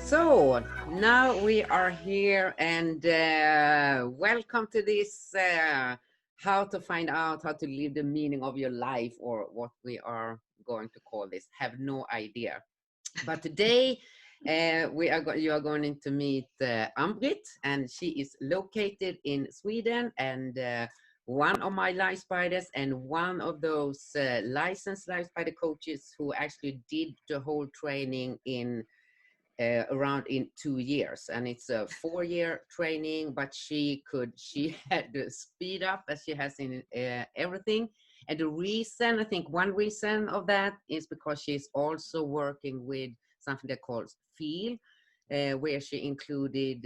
So now we are here, and welcome to this how to find out how to live the meaning of your life, or what we are going to call this, have no idea. But today you are going to meet Ann-Britt, and she is located in Sweden, and one of my life spiders, and one of those licensed life spider coaches who actually did the whole training in around in 2 years, and it's a 4-year training, but she had to speed up as she has in everything. And the reason, I think one reason of that is because she's also working with something that calls feel, where she included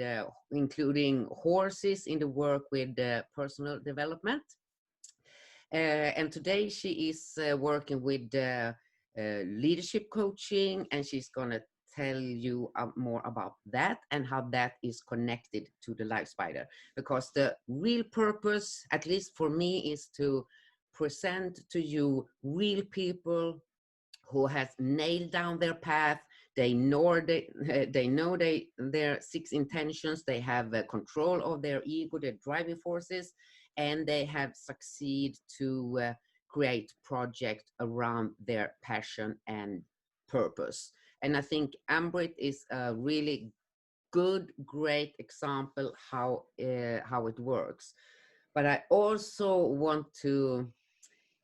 including horses in the work with personal development. And today she is working with leadership coaching, and she's gonna tell you more about that and how that is connected to the life spider. Because the real purpose, at least for me, is to present to you real people who has nailed down their path. They know their 6 intentions. They have control of their ego, their driving forces, and they have succeeded to create projects around their passion and purpose. And I think Ann-Britt is a really great example how it works. But I also want to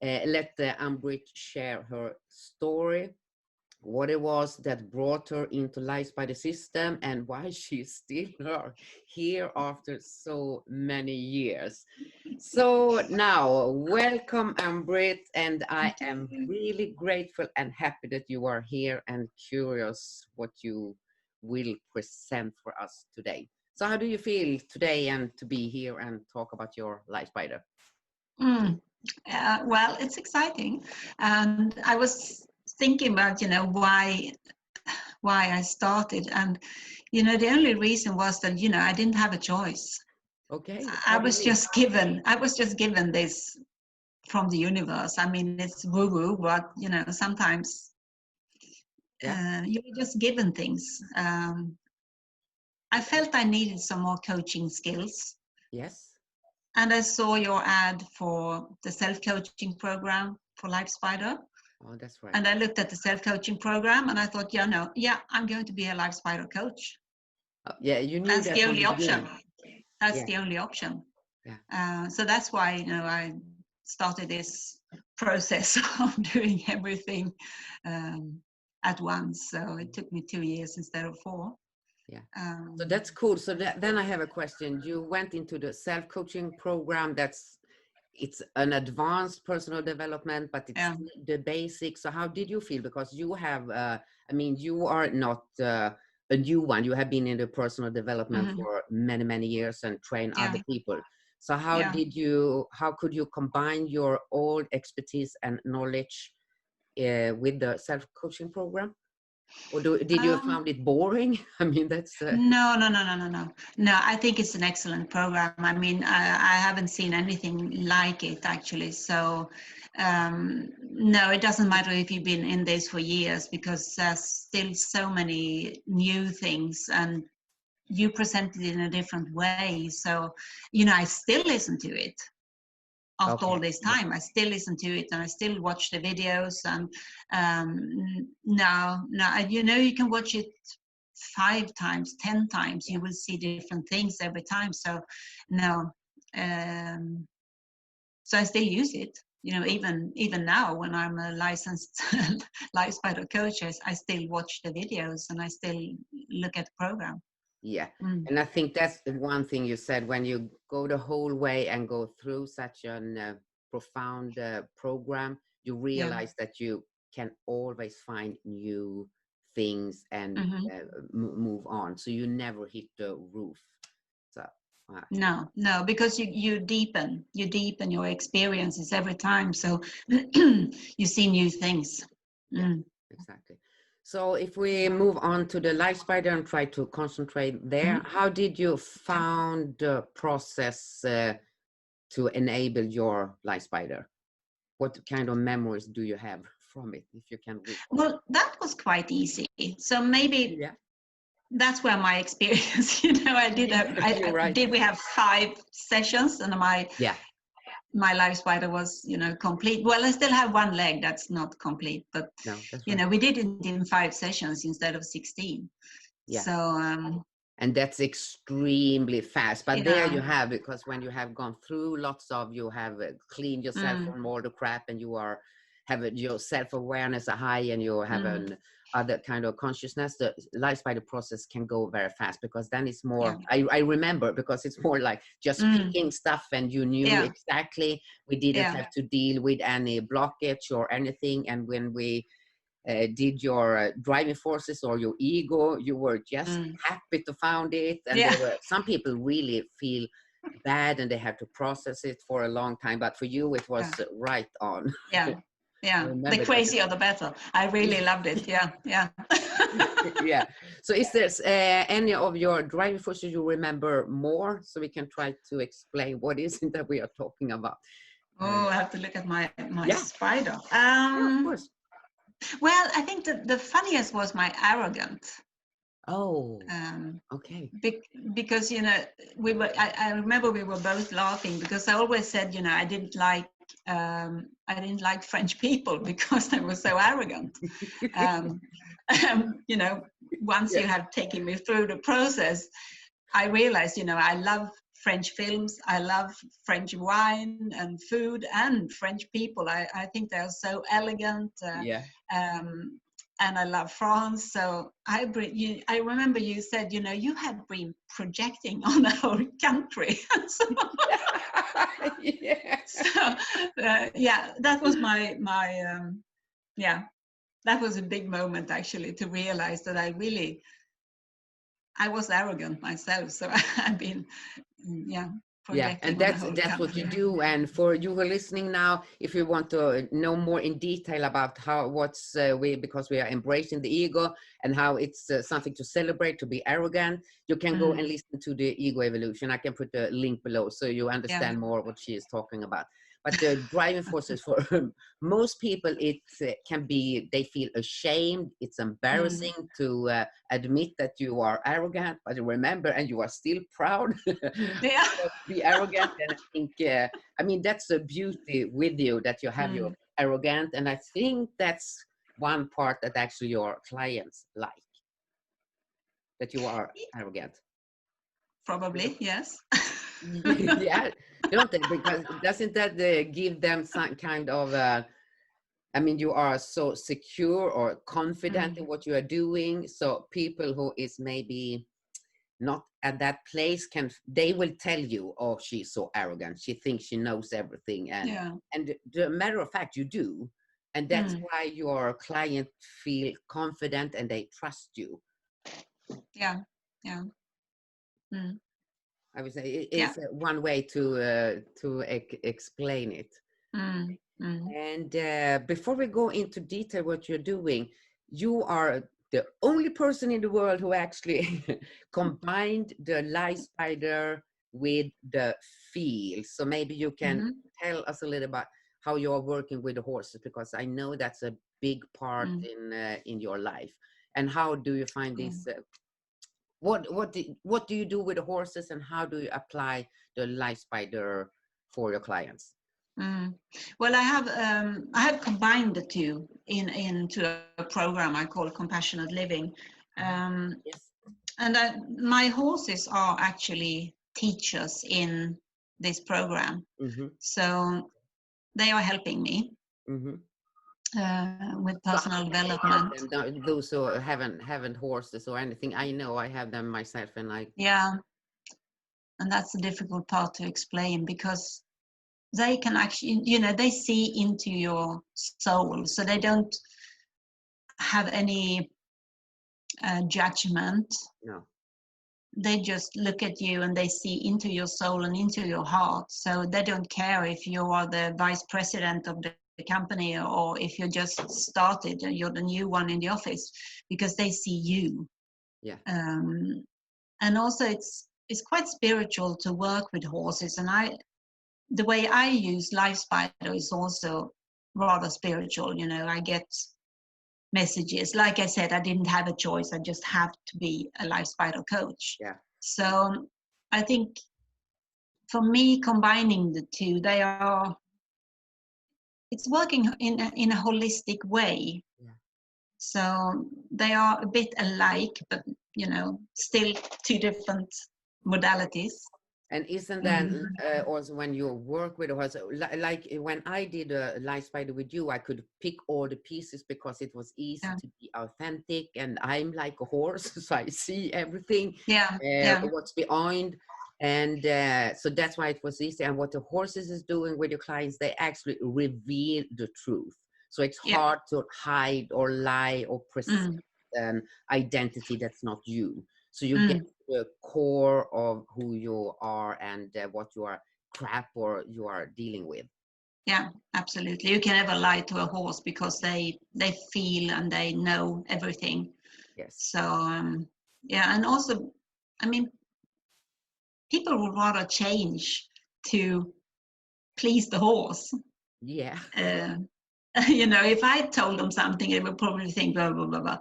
let Ann-Britt share her story, what it was that brought her into Life Spider System, and why she's still here after so many years. So now, welcome, Ann-Britt, and I am really grateful and happy that you are here, and curious what you will present for us today. So how do you feel today and to be here and talk about your Life Spider? Well, it's exciting, and I was thinking about why I started, and the only reason was that I didn't have a choice. Okay. I was just given this from the universe. I mean, it's woo-woo, but sometimes you're just given things. I felt I needed some more coaching skills. Yes. And I saw your ad for the self-coaching program for Life Spider. Oh, that's right. And I looked at the self-coaching program, and I thought, I'm going to be a Life Spider coach. Yeah, you knew that's that the from only the option. beginning. That's the only option. Yeah. So that's why I started this process of doing everything at once. So it took me 2 years instead of 4. Yeah. So that's cool. So then I have a question. You went into the self-coaching program. It's an advanced personal development, but it's the basics. So how did you feel? Because you have, you are not a new one. You have been in the personal development for many, many years and trained other people. So how could you combine your old expertise and knowledge with the self-coaching program? Or did you find it boring? I mean, that's... No. No, I think it's an excellent program. I mean, I haven't seen anything like it, actually. So, no, it doesn't matter if you've been in this for years, because there's still so many new things, and you present it in a different way. So, I still listen to it. After all this time, I still listen to it, and I still watch the videos. And you can watch it 5 times, 10 times. You will see different things every time. So no, so I still use it. Even now, when I'm a licensed Life Spider coach, I still watch the videos, and I still look at the program. Yeah. And I think that's the one thing you said, when you go the whole way and go through such a profound program, you realize that you can always find new things and move on. So you never hit the roof. So No, because you deepen your experiences every time, so you see new things. Yeah, exactly. So if we move on to the life spider and try to concentrate there, how did you found the process to enable your life spider? What kind of memories do you have from it, if you can recall? Well, that was quite easy. So maybe that's where my experience, I did You're right. we have 5 sessions, and my life spider was, complete. Well, I still have one leg that's not complete, but No, that's right. we did it in 5 sessions instead of 16. Yeah. So and that's extremely fast, but there you have, because when you have gone through lots of, you have cleaned yourself from all the crap, and you have your self-awareness high, and you have an other kind of consciousness, the life spider process can go very fast, because then it's more, I remember, because it's more like just picking stuff, and you knew exactly, we didn't have to deal with any blockage or anything. And when we did your driving forces or your ego, you were just happy to found it. And there were some people really feel bad, and they have to process it for a long time, but for you it was right on. The crazier the better. I really loved it. Yeah. So is there any of your driving forces you remember more, so we can try to explain what is it that we are talking about? I have to look at my spider. Of course. Well, I think the funniest was my arrogance. Okay. Because I remember we were both laughing, because I always said, I didn't like French people because they were so arrogant. Once you have taken me through the process, I realized, I love French films, I love French wine and food, and French people. I think they're so elegant. And I love France. So I remember you said, you have been projecting on our country. That was that was a big moment, actually, to realize that I was arrogant myself. So I've been, and that's what you do. And for you who are listening now, if you want to know more in detail about because we are embracing the ego, and how it's something to celebrate, to be arrogant, you can go and listen to the ego evolution. I can put the link below, so you understand more what she is talking about. But the driving forces for most people, it can be, they feel ashamed. It's embarrassing to admit that you are arrogant, but remember, and you are still proud to be arrogant. And I think, that's the beauty with you, that you have your arrogant. And I think that's one part that actually your clients like, that you are arrogant. Probably, yes. Don't they? Because doesn't that give them some kind of you are so secure or confident in what you are doing, so people who is maybe not at that place they will tell you, oh, she's so arrogant, she thinks she knows everything, and the matter of fact, you do, and that's why your client feel confident and they trust you. I would say it is one way to explain it. And before we go into detail what you're doing, you are the only person in the world who actually combined the life spider with the feel. So maybe you can tell us a little about how you're working with the horses, because I know that's a big part in your life. And how do you find this? What do you do with the horses, and how do you apply the life spider for your clients? Well, I have combined the two into a program I call Compassionate Living. And my horses are actually teachers in this program. So they are helping me with personal development. Those who haven't horses or anything, I know I have them myself, and and that's the difficult part to explain, because they can actually, they see into your soul, so they don't have any judgment. No. they just look at you and they see into your soul and into your heart. So they don't care if you are the vice president of the company or if you just started and you're the new one in the office, because they see you. Yeah. And also it's quite spiritual to work with horses, and the way I use Life Spider is also rather spiritual. You know, I get messages. Like I said, I didn't have a choice. I just have to be a Life Spider coach. Yeah. So I think for me, combining the two, it's working in a holistic way. Yeah. So they are a bit alike, but you know, still two different modalities. And isn't that also when you work with a horse, like when I did a Life Spider with you, I could pick all the pieces because it was easy Yeah. to be authentic, and I'm like a horse, so I see everything, Yeah, yeah, what's behind, and so that's why it was easy. And what the horses is doing with your clients, they actually reveal the truth, so it's yeah. hard to hide or lie or present Mm, an identity that's not you. So you get mm. the core of who you are and what you are crap or you are dealing with. Yeah, absolutely. You can never lie to a horse because they feel and they know everything. Yes. So yeah, and also, I mean, people would rather change to please the horse. Yeah. Uh, you know, if I told them something, they would probably think blah blah blah blah.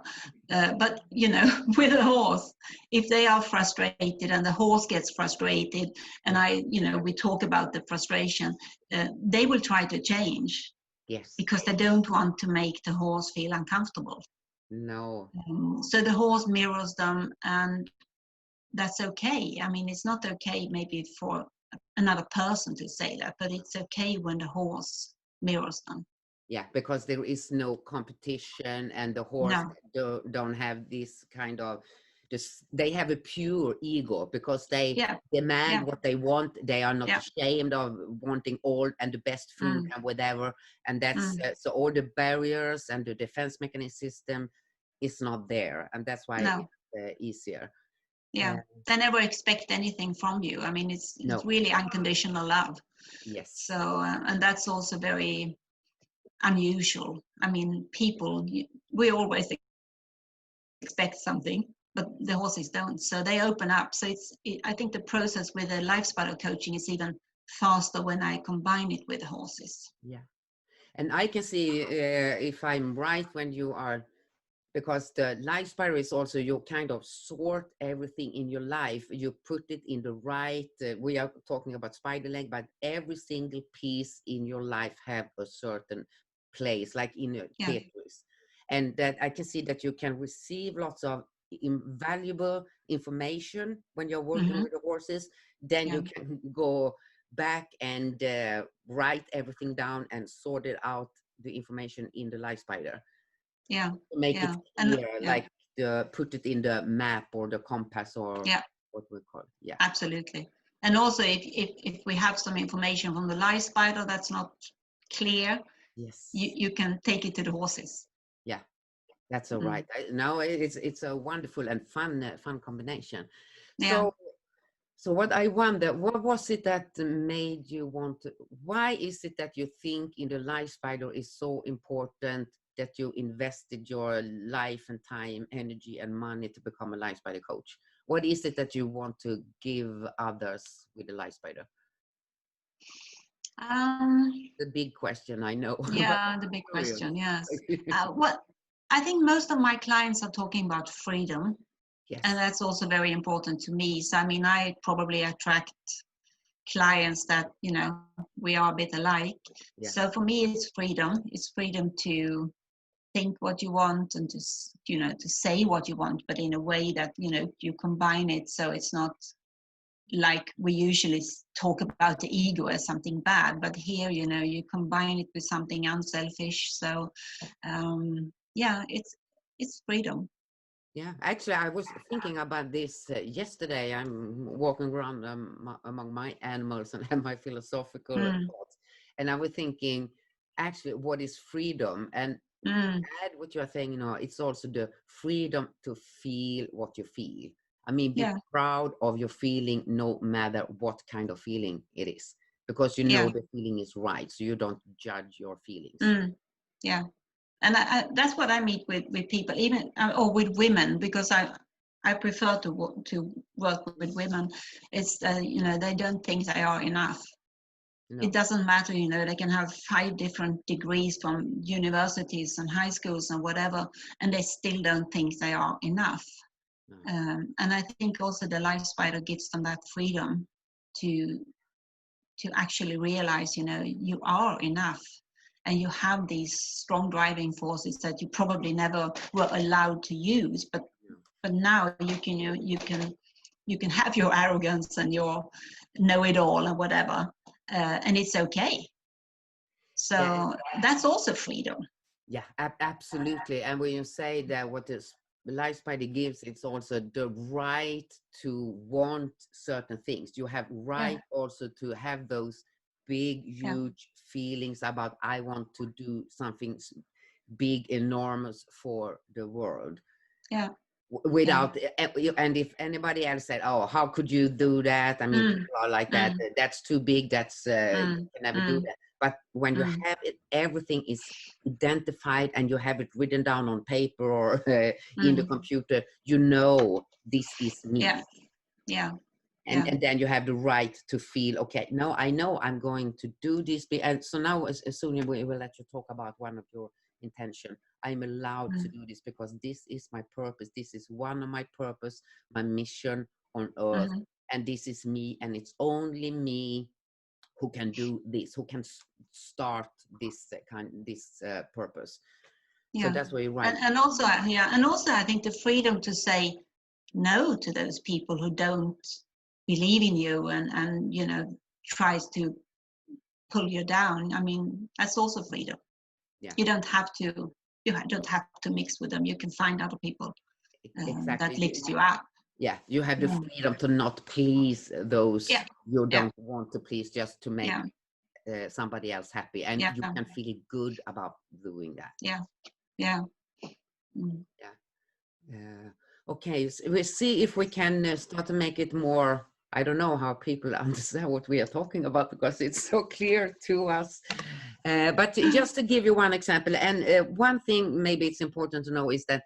But you know, with a horse, if they are frustrated and the horse gets frustrated, and Yeah. you know, we talk about the frustration, they will try to change Yes. because they don't want to make the horse feel uncomfortable. No. So the horse mirrors them, and that's okay. I mean, it's not okay maybe for another person to say that, but it's okay when the horse mirrors them. Yeah, because there is no competition and the horse No, don't have this kind of this, they have a pure ego because they yeah, demand yeah, what they want. They are not yeah, ashamed of wanting all and the best food mm, and whatever. And that's mm, so all the barriers and the defense mechanism system is not there. And that's why no, it's easier. yeah. Uh, They never expect anything from you. I mean, it's no. really unconditional love. Yes. So, and that's also very unusual. I mean, people, we always expect something, but the horses don't. So they open up. So I think the process with the life spiral coaching is even faster when I combine it with the horses. Yeah. And I can see if I'm right when you are, because the life spiral is also you kind of sort everything in your life. You put it in the right, we are talking about spider leg, but every single piece in your life have a certain place, like in a Yeah. Tetris. And that I can see that you can receive lots of invaluable information when you're working Mm-hmm. with the horses. Then Yeah. you can go back and write everything down and sort it out, the information in the life spider, Yeah. make it Yeah. And clear, yeah. like put it in the map or the compass or Yeah. what we call it. Yeah. Absolutely. And also, if we have some information from the live spider that's not clear, Yes. you can take it to the horses. Yeah. That's all Mm. right. No, it's a wonderful and fun combination. Yeah. So what I wonder, what was it that made you want to, why is it that you think in the life spider is so important that you invested your life and time, energy and money to become a life spider coach? What is it that you want to give others with the life spider? Um, The big question, I know, but yeah, the big curious. question. Yes. What I think most of my clients are talking about freedom, and Yes. that's also very important to me. So I mean, I probably attract clients that, you know, we are a bit alike. Yeah. So for me, it's freedom. It's freedom to think what you want and to, you know, to say what you want, but in a way that, you know, you combine it so it's not like we usually talk about the ego as something bad, but here, you know, you combine it with something unselfish. So yeah, it's freedom. Yeah, actually, I was thinking about this yesterday. I'm walking around among my animals and have my philosophical Mm, thoughts, and I was thinking, actually, what is freedom? And mm, add what you are saying, you know, it's also the freedom to feel what you feel. I mean, be Yeah. proud of your feeling, no matter what kind of feeling it is, because you know Yeah. the feeling is right, so you don't judge your feelings. Yeah. And that's what I meet with people, even or with women, because I prefer to work with women. It's they don't think they are enough. No. It doesn't matter, they can have 5 different degrees from universities and high schools and whatever, and they still don't think they are enough. No. And I think also the life spider gives them that freedom to actually realize, you are enough, and you have these strong driving forces that you probably never were allowed to use, but now you can have your arrogance and your know-it-all and whatever, and it's okay. So Yeah. that's also freedom. Yeah, absolutely. And when you say that what this life spider gives, it's also the right to want certain things. You have right also to have those big, huge feelings about, I want to do something big, enormous for the world. Yeah. Without, and if anybody else said, oh, how could you do that? I mean, people are like that. That's too big. That's you can never do that. But when you have it, everything is identified and you have it written down on paper or in the computer, this is me. And then you have the right to feel, okay, no, I know I'm going to do this. And so now, as soon as we will let you talk about one of your intention, I'm allowed to do this because this is my purpose. This is one of my purpose, my mission on earth. And this is me, and it's only me who can do this, who can start this purpose. So that's where you're right. And also I think the freedom to say no to those people who don't believe in you and tries to pull you down. I mean, that's also freedom. You don't have to mix with them. You can find other people that lifts you up. Yeah, you have the freedom to not please those you don't want to please, just to make somebody else happy, and you can feel good about doing that. Okay, so we'll see if we can start to make it more, I don't know how people understand what we are talking about because it's so clear to us. But just to give you one example, and one thing maybe it's important to know is that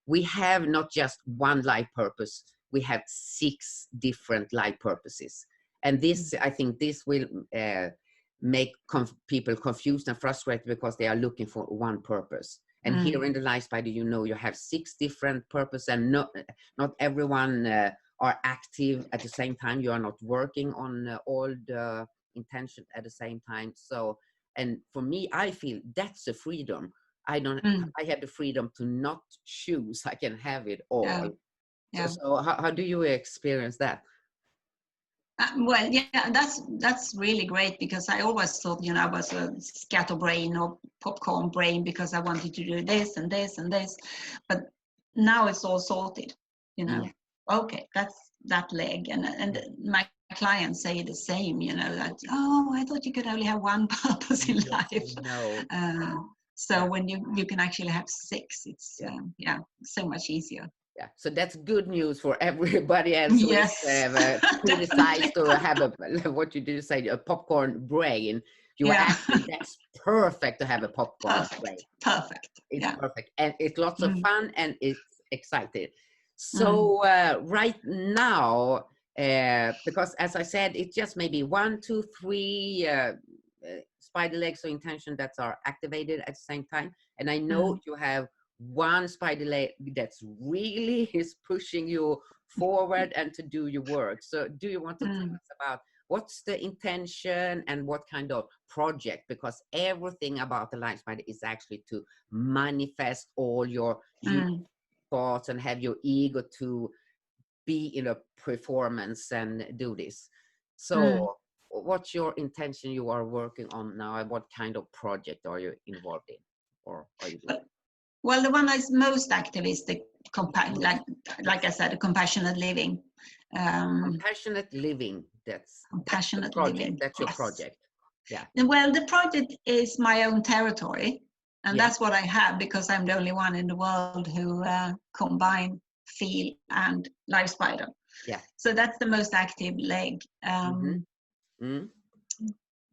we have not just one life purpose, we have 6 different life purposes. And this, I think this will make people confused and frustrated because they are looking for one purpose. And here in the life spider, you have 6 different purposes, and not everyone are active at the same time. You are not working on all the intention at the same time. So, and for me, I feel that's a freedom. I have the freedom to not choose. I can have it all. So how do you experience that? Well, that's really great, because I always thought, I was a scatterbrain or popcorn brain because I wanted to do this and this and this, but now it's all sorted. Okay, that's that leg, and my clients say the same. That, oh, I thought you could only have one purpose in life. No. So when you can actually have 6, it's so much easier. Yeah, so that's good news for everybody else who Yes, decides to have what you did say, a popcorn brain. That's perfect to have a popcorn brain. Perfect. It's perfect, and it's lots of fun, and it's exciting. So right now, because as I said, it's just maybe 1, 2, 3 spider legs or intention that are activated at the same time, and I know you have one spider leg that's really is pushing you forward and to do your work. So do you want to tell us about what's the intention and what kind of project? Because everything about the life spider is actually to manifest all your thoughts and have your ego to be in a performance and do this. So what's your intention you are working on now, and what kind of project are you involved in, or are you doing? Well, the one that's most active is the like I said, the compassionate living. Compassionate living. That's the project. Living. That's your project. Yeah. Well, the project is my own territory, and that's what I have, because I'm the only one in the world who combine feel, and live spider. Yeah. So that's the most active leg. Mm.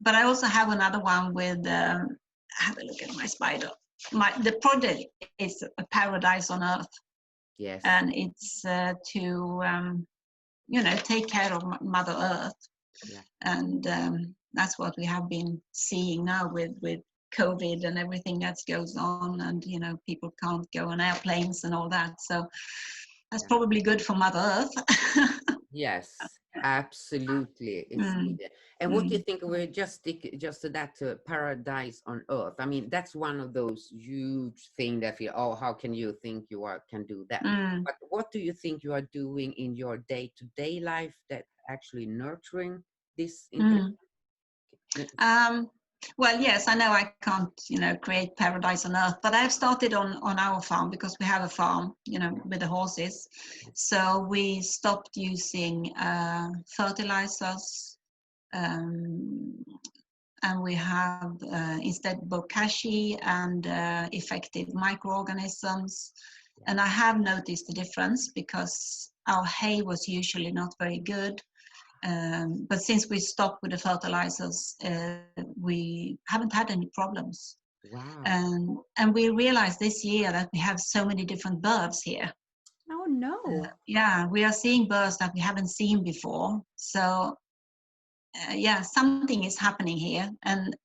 But I also have another one with, have a look at my spider. The project is a paradise on earth. Yes. And it's to, take care of Mother Earth. Yeah. And that's what we have been seeing now with COVID and everything that goes on. And, people can't go on airplanes and all that. So that's probably good for Mother Earth. Yes, absolutely. It's needed. And what do you think? We just stick just to that paradise on earth. I mean, that's one of those huge things that feel, oh, how can you think you can do that? But what do you think you are doing in your day-to-day life that actually nurturing this intention? Well, yes, I know I can't, create paradise on earth, but I've started on our farm because we have a farm, with the horses. So we stopped using fertilizers, and we have instead bokashi and effective microorganisms. And I have noticed the difference because our hay was usually not very good. But since we stopped with the fertilizers, we haven't had any problems. Wow. And we realized this year that we have so many different birds here. Oh, no. Yeah, we are seeing birds that we haven't seen before. So, something is happening here. And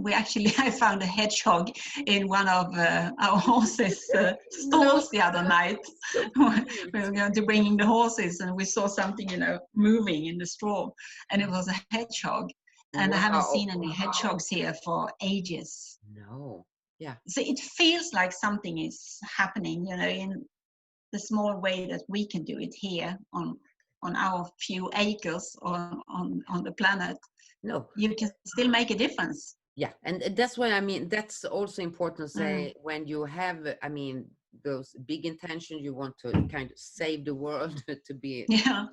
we actually, I found a hedgehog in one of our horses' stalls the other night. We were going to bring in the horses and we saw something, moving in the straw, and it was a hedgehog. And I haven't seen any hedgehogs here for ages. No. Yeah. So it feels like something is happening, in the small way that we can do it here on our few acres on the planet. No. You can still make a difference. Yeah, and that's what I mean. That's also important to say when you have, I mean, those big intentions, you want to kind of save the world to be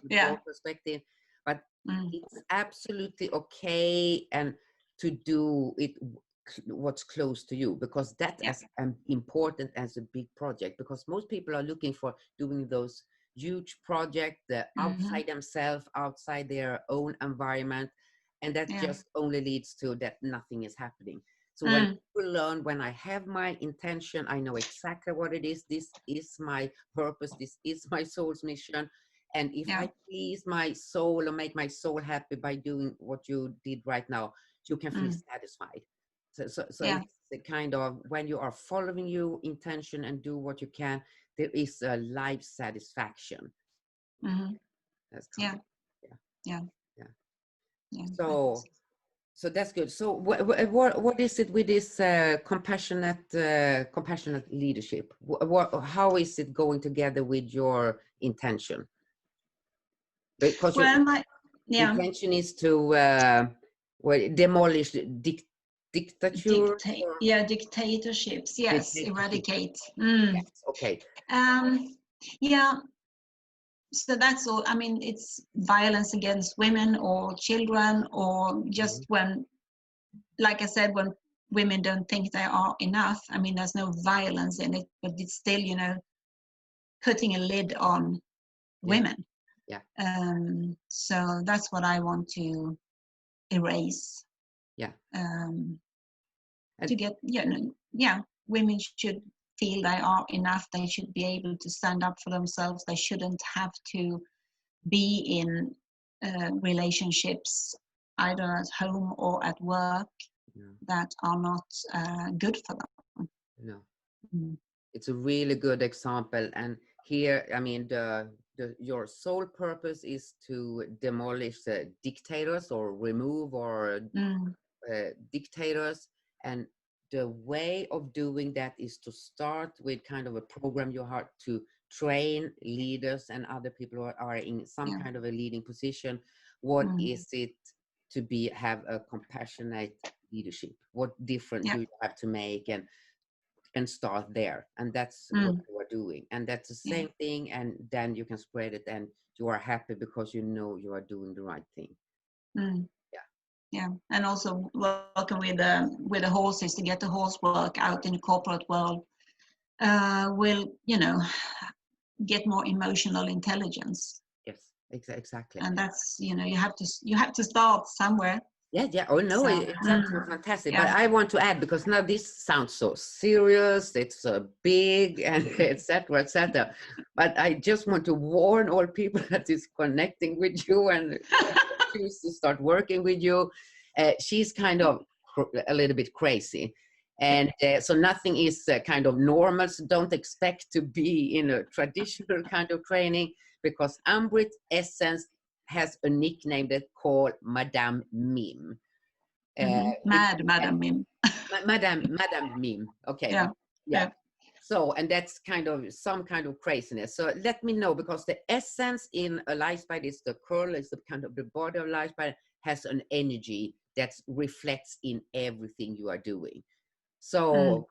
your perspective, but it's absolutely okay and to do it what's close to you, because that's as important as a big project, because most people are looking for doing those huge projects outside themselves, outside their own environment. And that just only leads to that nothing is happening. So when people learn, when I have my intention, I know exactly what it is. This is my purpose. This is my soul's mission. And if I please my soul or make my soul happy by doing what you did right now, you can feel satisfied. So it's the kind of, when you are following your intention and do what you can, there is a life satisfaction. That's kind of, So that's good. So what is it with this compassionate leadership? How is it going together with your intention? Because your intention is to demolish dictature. Dictatorships. Yes, eradicate. Yes, okay. So that's all. I mean, it's violence against women or children, or just when, like I said, when women don't think they are enough. I mean, there's no violence in it, but it's still, putting a lid on women. Yeah. So that's what I want to erase. Yeah. To get, women should feel they are enough. They should be able to stand up for themselves. They shouldn't have to be in relationships either at home or at work that are not good for them. No. It's a really good example. And here, I mean, your sole purpose is to demolish the dictators or remove or dictators. And the way of doing that is to start with kind of a program you have to train leaders and other people who are in some kind of a leading position. What is it to have a compassionate leadership? What difference do you have to make? And start there, and that's what you are doing, and that's the same thing, and then you can spread it, and you are happy because you know you are doing the right thing. And also working with the horses to get the horse work out in the corporate world will get more emotional intelligence. Yes, exactly. And that's, you have to start somewhere. Yeah. Oh no, So, it's absolutely fantastic. But yeah. I want to add, because now this sounds so serious, it's so big, and etc., etc. But I just want to warn all people that is connecting with you and choose to start working with you. She's kind of a little bit crazy. And so nothing is kind of normal. So don't expect to be in a traditional kind of training, because Ann-Britt Essence has a nickname that called Madame Mim. Madam Mim. Madame Mim. Okay. Yeah. Yeah. So, and that's kind of some kind of craziness. So let me know, because the essence in a light spider is the curl, is the kind of the body of light spider, has an energy that reflects in everything you are doing. So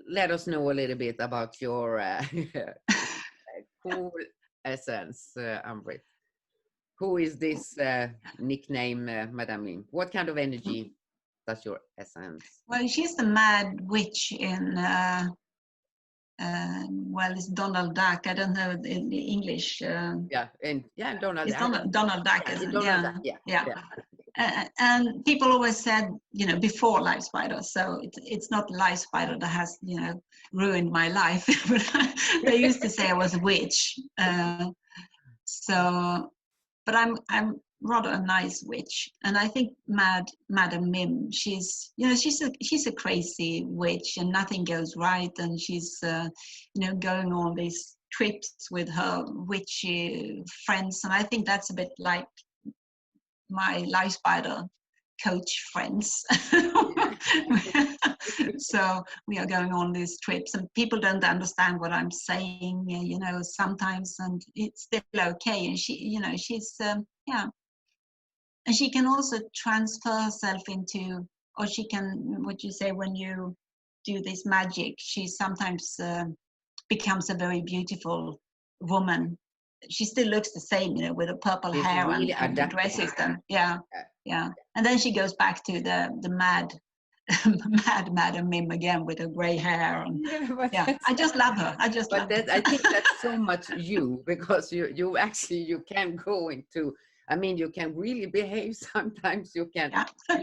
let us know a little bit about your cool essence, Ann-Britt. Who is this nickname, Madame Mim? What kind of energy does your essence? Well, she's the mad witch in, well, it's Donald Duck. I don't know in the English. Donald. It's Donald Duck, isn't it? Donald Yeah. Duck, Yeah. And people always said, before Life Spider, so it's not Life Spider that has, ruined my life. They used to say I was a witch. But I'm rather a nice witch, and I think Madam Mim, she's a crazy witch, and nothing goes right, and she's going on these trips with her witchy friends, and I think that's a bit like my Life Spider coach friends. So we are going on these trips, and people don't understand what I'm saying, sometimes, and it's still okay. And she's and she can also transfer herself into, or she can, what you say, when you do this magic, she sometimes becomes a very beautiful woman. She still looks the same, with a purple She's hair really and dresses them. Yeah. Yeah. And then she goes back to the mad Madam Mim again with her gray hair. And, I just love her. I think that's so much you, because you actually, you can go into, you can really behave sometimes. You can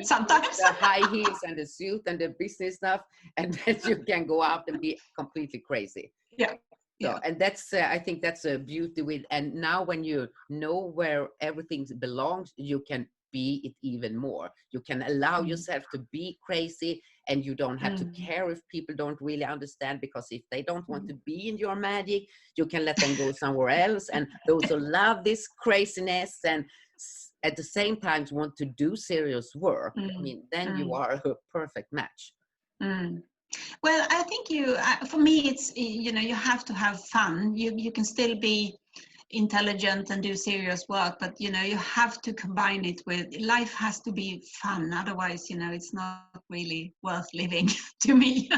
sometimes the high heels and the suit and the business stuff, and then you can go out and be completely crazy. So, and that's I think that's a beauty with, and now when you know where everything belongs, you can be it even more. You can allow yourself to be crazy, and you don't have to care if people don't really understand, because if they don't want to be in your magic, you can let them go somewhere else. And those who love this craziness and at the same time want to do serious work, then you are a perfect match. Well, I think for me, it's, you have to have fun. You can still be intelligent and do serious work, but, you have to combine it with, life has to be fun. Otherwise, it's not really worth living to me.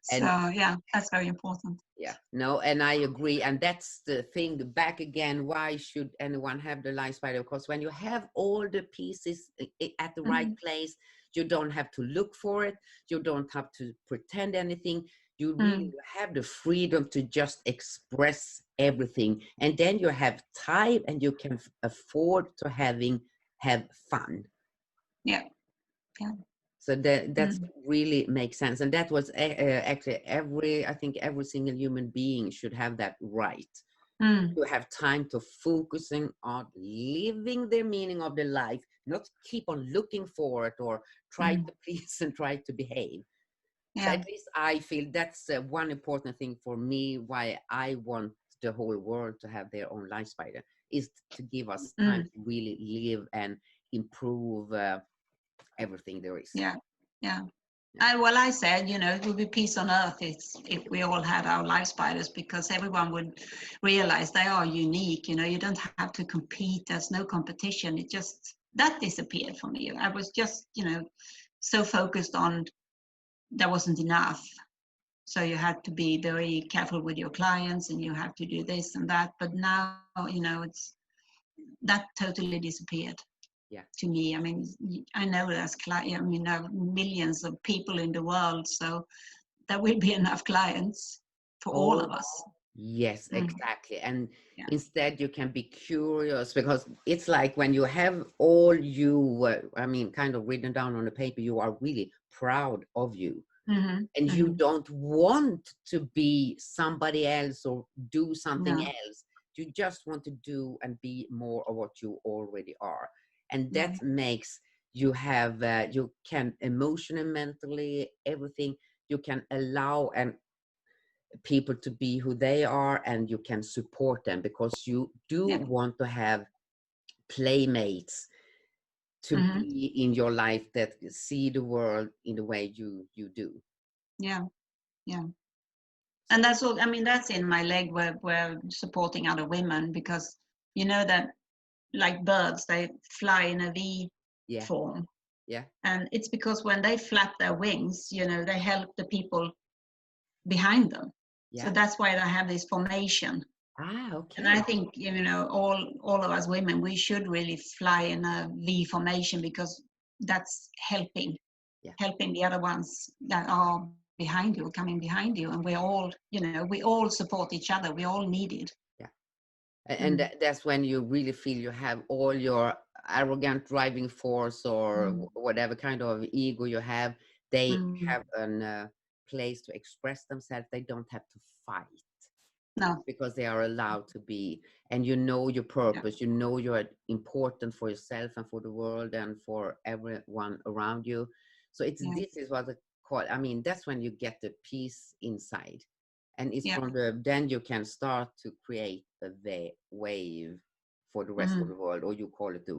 So, that's very important. Yeah, no, and I agree. And that's the thing, back again, why should anyone have the Life Spider? Because when you have all the pieces at the right place, you don't have to look for it. You don't have to pretend anything. You really have the freedom to just express everything. And then you have time, and you can afford to have fun. Yeah. So that's really makes sense. And that was actually I think every single human being should have that right. To have time to focusing on living the meaning of their life, not keep on looking for it or try to please and try to behave. So at least I feel that's one important thing for me, why I want the whole world to have their own Life Spider, is to give us time to really live and improve everything there is. Well, I said, it would be peace on earth if we all had our Life Spiders, because everyone would realize they are unique. You don't have to compete. There's no competition. That disappeared from me. I was just, so focused on there wasn't enough. So you had to be very careful with your clients, and you have to do this and that. But now, that totally disappeared. To me, I know there's there are millions of people in the world, so there will be enough clients for all of us. Yes, exactly. And Yeah. instead you can be curious, because it's like when you have all you, kind of written down on the paper, you are really proud of you. And you don't want to be somebody else or do something No. else. You just want to do and be more of what you already are. And Yeah. that makes you have, you can emotionally, mentally, everything, you can allow and people to be who they are, and you can support them because you do Yeah. want to have playmates to be in your life that see the world in the way you do. Yeah. Yeah. So, And that's all. I mean, that's in my leg where we're supporting other women, because you know that, like birds, they fly in a V yeah, form. yeah, And it's because when they flap their wings, they help the people behind them. So yeah. that's why they have this formation. Ah, And I okay. think, all of us women, we should really fly in a V formation, because that's helping Yeah, the other ones that are behind you, coming behind you. And we all support each other. We all need it. yeah. And that's when you really feel you have all your arrogant driving force or whatever kind of ego you have. They have a place to express themselves. They don't have to fight, No. because they are allowed to be, and you know your Yeah. purpose, you know you're important for yourself and for the world and for everyone around you. So Yeah. this is what I call, that's when you get the peace inside, and it's Yeah. from then you can start to create the wave for the rest of the world, or you call it the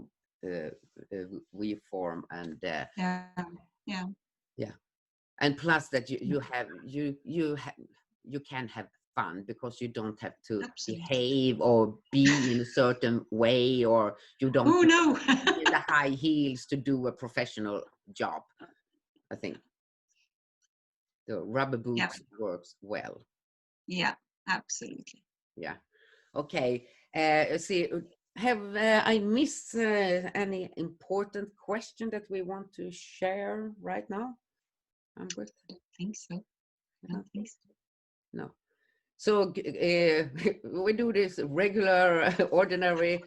we form, and Yeah. Yeah. yeah. And plus that you have you can have fun, because you don't have to Absolutely. behave or be in a certain way, or you don't Oh need no. to be in the high heels to do a professional job. I think the rubber Yeah. boots works well. Yeah. Absolutely. Yeah. Okay. Let's see, have I missed any important question that we want to share right now, Ann-Britt? I don't think so. I don't think so. No. So we do this regular, ordinary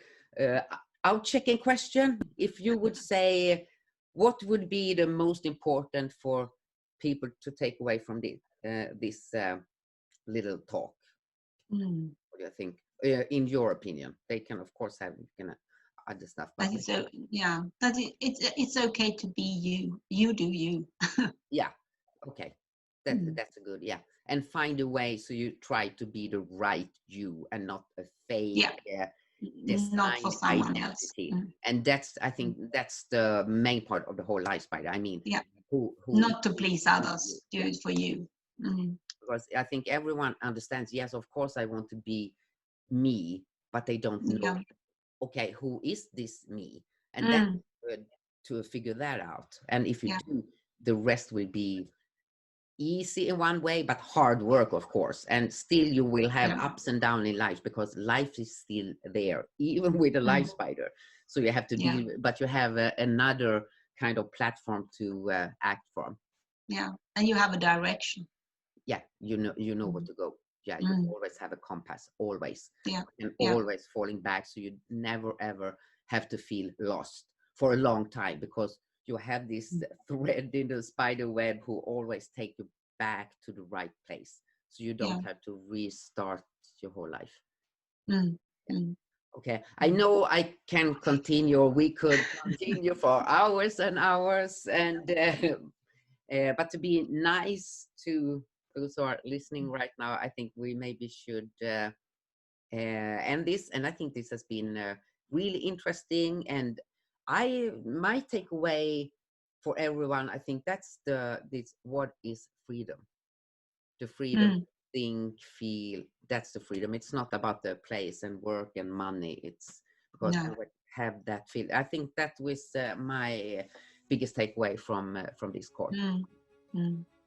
out-checking question. If you would say, what would be the most important for people to take away from this little talk? What do you think? In your opinion, they can, of course, have other stuff, but That is so. Yeah. That it's okay to be you. You do you. yeah, okay, that's a good, yeah. And find a way, so you try to be the right you and not a fake Yeah. Not for designed someone else. identity. And that's, I think that's the main part of the whole life spider. Yeah. Who is Not to please you? others. Do Yeah, it for you. because I think everyone understands, yes, of course I want to be me, but they don't know, Yeah. okay, who is this me? And that's Mm. good to figure that out. And if you Yeah. do, the rest will be easy in one way, but hard work, of course. And still you will have Yeah. ups and downs in life, because life is still there, even with a life spider. So you have to Yeah. deal with, but you have another kind of platform to act from. Yeah. And you have a direction. Yeah, you know where to go. Yeah, you always have a compass, always. Yeah. And Yeah. always falling back, so you never ever have to feel lost for a long time, because you have this thread in the spider web who always take you back to the right place, so you Yeah. don't have to restart your whole life. Mm. Yeah. Mm. Okay, I know I can continue, we could continue for hours and hours, and but to be nice to those who are listening right now, I think we maybe should end this. And I think this has been really interesting. And my takeaway for everyone, I think that's what is freedom? The freedom to think, feel. That's the freedom. It's not about the place and work and money. It's because No. you would have that feel. I think that was my biggest takeaway from this course.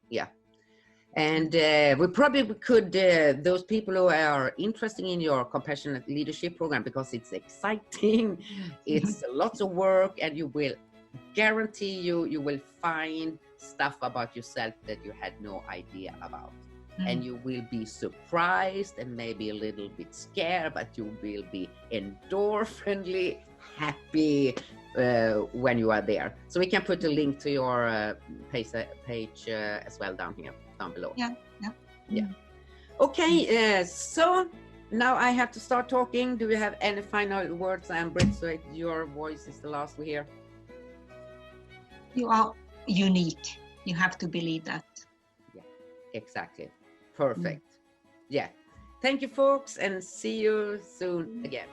Yeah. And we probably could, those people who are interested in your compassionate leadership program, because it's exciting, it's lots of work, and you will guarantee you will find stuff about yourself that you had no idea about. and you will be surprised and maybe a little bit scared, but you will be endorphinly happy when you are there. So we can put a link to your page as well down below. Yeah. Okay, so now I have to start talking. Do you have any final words, Ann-Britt? So your voice is the last we hear. You are unique. You have to believe that. Yeah, exactly. Perfect. Yeah. Thank you, folks, and see you soon again.